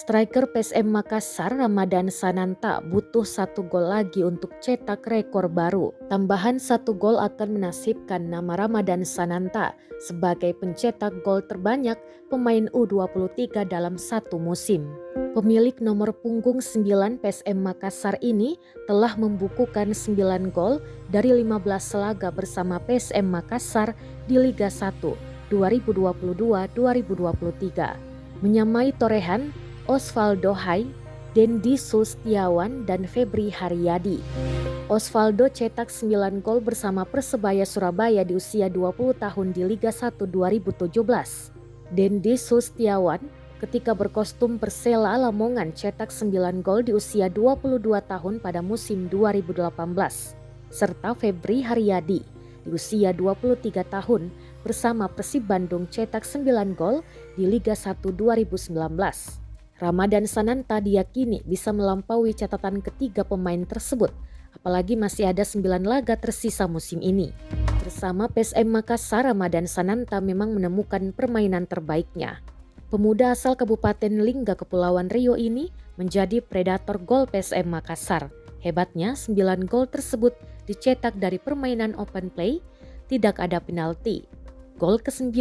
Striker PSM Makassar Ramadan Sananta butuh 1 gol lagi untuk cetak rekor baru. Tambahan 1 gol akan menasibkan nama Ramadan Sananta sebagai pencetak gol terbanyak pemain U23 dalam satu musim. Pemilik nomor punggung 9 PSM Makassar ini telah membukukan 9 gol dari 15 laga bersama PSM Makassar di Liga 1 2022-2023. Menyamai torehan Osvaldo Hai, Dendi Sulistiawan, dan Febri Haryadi. Osvaldo cetak 9 gol bersama Persebaya Surabaya di usia 20 tahun di Liga 1 2017. Dendi Sulistiawan ketika berkostum Persela Lamongan cetak 9 gol di usia 22 tahun pada musim 2018. Serta Febri Haryadi di usia 23 tahun bersama Persib Bandung cetak 9 gol di Liga 1 2019. Ramadan Sananta diyakini bisa melampaui catatan ketiga pemain tersebut, apalagi masih ada 9 laga tersisa musim ini. Bersama PSM Makassar, Ramadan Sananta memang menemukan permainan terbaiknya. Pemuda asal Kabupaten Lingga Kepulauan Riau ini menjadi predator gol PSM Makassar. Hebatnya 9 gol tersebut dicetak dari permainan open play, tidak ada penalti. Gol ke-9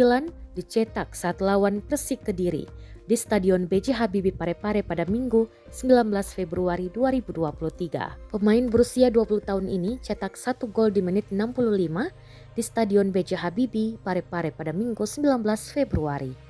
dicetak saat lawan Persik Kediri di Stadion B.J. Habibie Parepare pada Minggu 19 Februari 2023. Pemain berusia 20 tahun ini cetak 1 gol di menit 65 di Stadion B.J. Habibie Parepare pada Minggu 19 Februari.